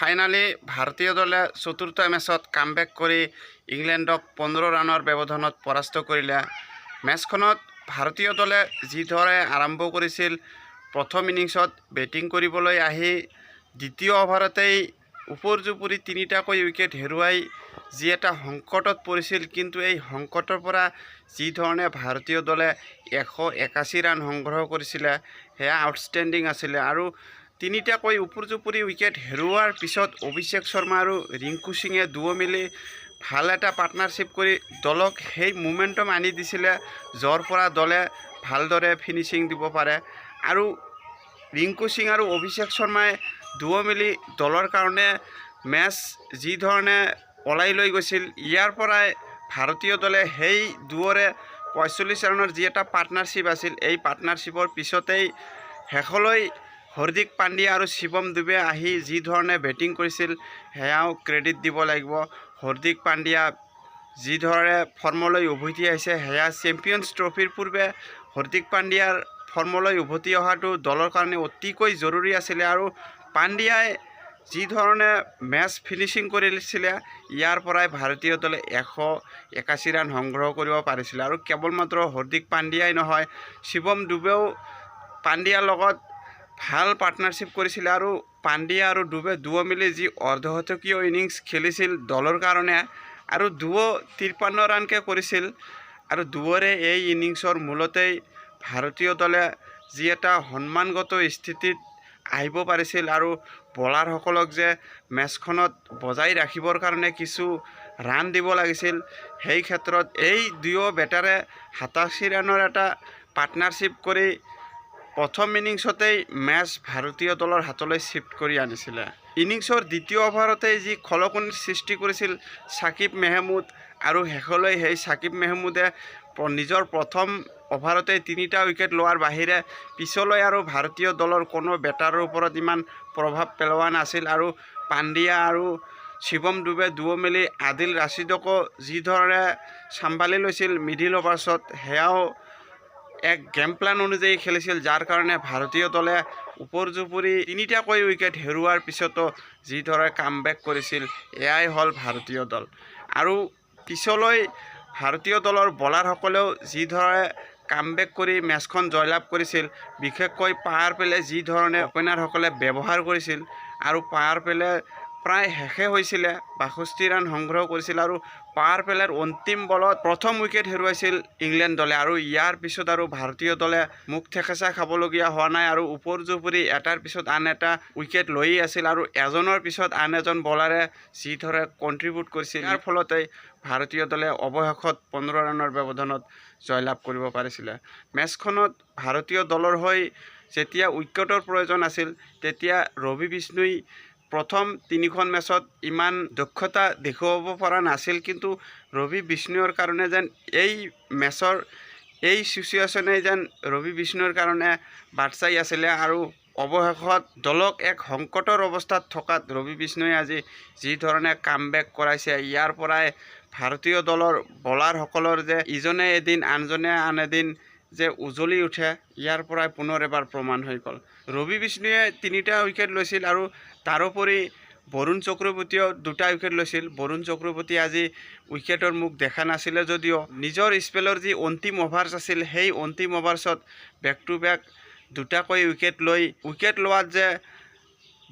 Finally ভাৰতীয় দলে চতুৰ্থ মেচত কামবেক কৰি ইংলেণ্ডক 15 ৰানৰ ব্যৱধানত পৰাস্ত কৰিলে। মেচখনত ভাৰতীয় দলে যিদৰে আৰম্ভ কৰিছিল, প্ৰথম ইনিংছত বেটিং কৰিবলৈ আহি দ্বিতীয় অভাৰতেই ওপৰ-জুপুৰি 3টাকৈ উইকেট হেৰুৱাই যি এটা সংকটত পৰিছিল, কিন্তু এই সংকটৰ পৰা যিধৰণে ভাৰতীয় দলে 181 ৰান সংগ্ৰহ কৰিছিলে সেয়া আউটষ্টেণ্ডিং আছিলে। আৰু 3টাকৈ ওপৰ-জুপুৰি উইকেট হেৰুৱাৰ পিছত অভিষেক শৰ্মা আৰু ৰিংকু সিঙে দুয়ো মিলি ভাল এটা পাৰ্টনাৰশ্বিপ কৰি দলক সেই মোমেণ্টাম আনি দিছিলে, য'ৰ পৰা দলে ভালদৰে ফিনিচিং দিব পাৰে। আৰু ৰিংকু সিং আৰু অভিষেক শৰ্মাই দুয়ো মিলি দলৰ কাৰণে মেচ যিধৰণে ওলাই লৈ গৈছিল, ইয়াৰ পৰাই ভাৰতীয় দলে সেই দুয়োৰে 45 ৰানৰ যি এটা পাৰ্টনাৰশ্বিপ আছিল, এই পাৰ্টনাৰশ্বিপৰ পিছতেই শেষলৈ হাৰ্দিক পাণ্ডিয়া আৰু শিৱম দুবে আহি যিধৰণে বেটিং কৰিছিল সেয়াও ক্ৰেডিট দিব লাগিব। হাৰ্দিক পাণ্ডিয়া যিদৰে ফৰ্মলৈ উভতি আহিছে, সেয়া চেম্পিয়নছ ট্ৰফিৰ পূৰ্বে হাৰ্দিক পাণ্ডিয়াৰ ফৰ্মলৈ উভতি অহাটো দলৰ কাৰণে অতিকৈ জৰুৰী আছিলে। আৰু পাণ্ডিয়াই যিধৰণে মেচ ফিনিচিং কৰিছিলে, ইয়াৰ পৰাই ভাৰতীয় দলে 181 ৰান সংগ্ৰহ কৰিব পাৰিছিলে। আৰু কেৱল মাত্ৰ হাৰ্দিক পাণ্ডিয়াই নহয়, শিৱম দুবেও পাণ্ডিয়াৰ লগত ভাল পাৰ্টনাৰশ্বিপ কৰিছিলে। আৰু পাণ্ডিয়া আৰু দুবে দুয়ো মিলি যি অৰ্ধশতকীয় ইনিংছ খেলিছিল দলৰ কাৰণে, আৰু দুয়ো 53 ৰানকৈ কৰিছিল। আৰু দুয়োৰে এই ইনিংছৰ মূলতেই ভাৰতীয় দলে যি এটা সন্মানগত স্থিতিত আহিব পাৰিছিল, আৰু বলাৰসকলক যে মেচখনত বজাই ৰাখিবৰ কাৰণে কিছু ৰান দিব লাগিছিল, সেই ক্ষেত্ৰত এই দুয়ো বেটাৰে 87 ৰানৰ এটা পাৰ্টনাৰশ্বিপ কৰি প্ৰথম ইনিংছতেই মেচ ভাৰতীয় দলৰ হাতলৈ শ্বিফ্ট কৰি আনিছিলে। ইনিংছৰ দ্বিতীয় অভাৰতেই যি খলকনিৰ সৃষ্টি কৰিছিল সাকিব মেহমুদ, আৰু শেষলৈ সেই সাকিব মেহমুদে নিজৰ প্ৰথম অভাৰতে 3টা উইকেট লোৱাৰ বাহিৰে পিছলৈ আৰু ভাৰতীয় দলৰ কোনো বেটাৰৰ ওপৰত ইমান প্ৰভাৱ পেলোৱা নাছিল। আৰু পাণ্ডিয়া আৰু শিৱম দুবে দুয়ো মিলি আদিল ৰাছিদকো যিধৰণে চম্ভালি লৈছিল মিডিল অভাৰ্ছত, সেয়াও এক গেম প্লান অনুযায়ী খেলিছিল, যাৰ কাৰণে ভাৰতীয় দলে ওপৰ-জুপুৰি 3টাকৈ উইকেট হেৰুৱাৰ পিছতো যিদৰে কামবেক কৰিছিল, এয়াই হ'ল ভাৰতীয় দল। আৰু পিছলৈ ভাৰতীয় দলৰ বলাৰসকলেও যিদৰে কামবেক কৰি মেচখন জয়লাভ কৰিছিল, বিশেষকৈ পাৱাৰ প্লে যিধৰণে অপেনাৰসকলে ব্যৱহাৰ কৰিছিল, আৰু পাৱাৰ প্লে প্ৰায় শেষে হৈছিলে, 62 ৰান সংগ্ৰহ কৰিছিল। আৰু পাৱাৰ প্লেৰ অন্তিম বলত প্ৰথম উইকেট হেৰুৱাইছিল ইংলেণ্ড দলে, আৰু ইয়াৰ পিছত আৰু ভাৰতীয় দলে মুখ থেকেচা খাবলগীয়া হোৱা নাই, আৰু ওপৰ-জুপুৰি এটাৰ পিছত আন এটা উইকেট লৈয়ে আছিল, আৰু এজনৰ পিছত আন এজন বলাৰে যিদৰে কণ্ট্ৰিবিউট কৰিছিল, ইয়াৰ ফলতেই ভাৰতীয় দলে অৱশেষত 15 ৰানৰ ব্যৱধানত জয়লাভ কৰিব পাৰিছিলে। মেচখনত ভাৰতীয় দলৰ হৈ যেতিয়া উইকেটৰ প্ৰয়োজন আছিল, তেতিয়া ৰবি বিষ্ণুই প্ৰথম 3খন মেচত ইমান দক্ষতা দেখুৱাব পৰা নাছিল, কিন্তু ৰবি বিষ্ণুৰ কাৰণে যেন এই মেচৰ এই চিচুৱেশ্যনেই যেন ৰবি বিষ্ণুৰ কাৰণে বাট চাই আছিলে। আৰু অৱশেষত দলক এক সংকটৰ অৱস্থাত থকাত ৰবি বিষ্ণুৱে আজি যিধৰণে কামবেক কৰাইছে, ইয়াৰ পৰাই ভাৰতীয় দলৰ বলাৰসকলৰ যে ইজনে এদিন আনজনে আন এদিন যে উজলি উঠে, ইয়াৰ পৰাই পুনৰ এবাৰ প্ৰমাণ হৈ গ'ল। ৰবি বিষ্ণুৱে 3টা উইকেট লৈছিল, আৰু তাৰোপৰি বৰুণ চক্ৰৱৰ্তীয়েও 2টা উইকেট লৈছিল। বৰুণ চক্ৰৱৰ্তী আজি উইকেটৰ মুখ দেখা নাছিলে যদিও নিজৰ স্পেলৰ যি অন্তিম অভাৰ্ছ আছিল, সেই অন্তিম অভাৰ্ছত বেক টু বেক 2টাকৈ উইকেট লোৱাত যে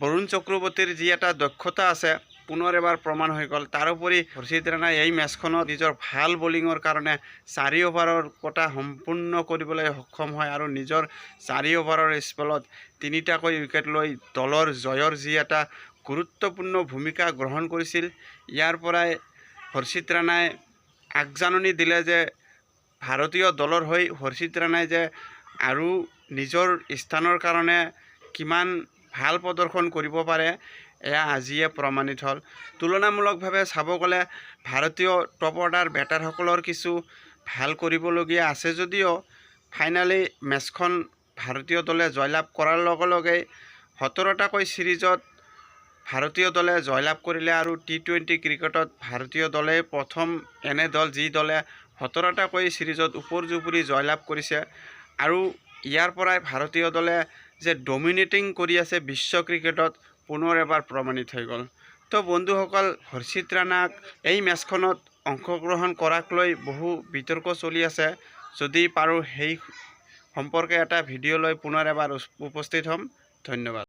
বৰুণ চক্ৰৱৰ্তীৰ যি এটা দক্ষতা আছে, পুনৰ এবাৰ প্ৰমাণ হৈ গ'ল। তাৰোপৰি হৰ্ষিত ৰাণাই এই মেচখনত নিজৰ ভাল বলিঙৰ কাৰণে 4 অভাৰৰ কোটা সম্পূৰ্ণ কৰিবলৈ সক্ষম হয়, আৰু নিজৰ 4 অভাৰৰ স্পেলত 3টাকৈ উইকেট লৈ দলৰ জয়ৰ যি এটা গুৰুত্বপূৰ্ণ ভূমিকা গ্ৰহণ কৰিছিল, ইয়াৰ পৰাই হৰ্ষিত ৰাণাই আগজাননী দিলে যে ভাৰতীয় দলৰ হৈ হৰ্ষিত ৰাণাই যে আৰু নিজৰ স্থানৰ কাৰণে কিমান ভাল প্ৰদৰ্শন কৰিব পাৰে, এয়া আজিয়ে প্ৰমাণিত হ'ল। তুলনামূলকভাৱে চাব গ'লে ভাৰতীয় টপ অৰ্ডাৰ বেটাৰসকলৰ কিছু ভাল কৰিবলগীয়া আছে যদিও ফাইনালি মেচখন ভাৰতীয় দলে জয়লাভ কৰাৰ লগে লগে 17টাকৈ ছিৰিজত ভাৰতীয় দলে জয়লাভ কৰিলে। আৰু T20 ক্ৰিকেটত ভাৰতীয় দলে প্ৰথম এনে দল যি দলে 17টাকৈ ছিৰিজত ওপৰ-জুপুৰি জয়লাভ কৰিছে। আৰু ইয়াৰ পৰাই ভাৰতীয় দলে যে ডমিনেটিং কৰি আছে বিশ্ব ক্ৰিকেটত, পুনৰ এবাৰ প্ৰমাণিত হৈ গ'ল। তো বন্ধুসকল, হৰ্ষিত ৰাণাক এই মেচখনত অংশগ্ৰহণ কৰাক লৈ বহু বিতৰ্ক চলি আছে। যদি পাৰোঁ সেই সম্পৰ্কে এটা ভিডিঅ' লৈ পুনৰ এবাৰ উপস্থিত হ'ম। ধন্যবাদ।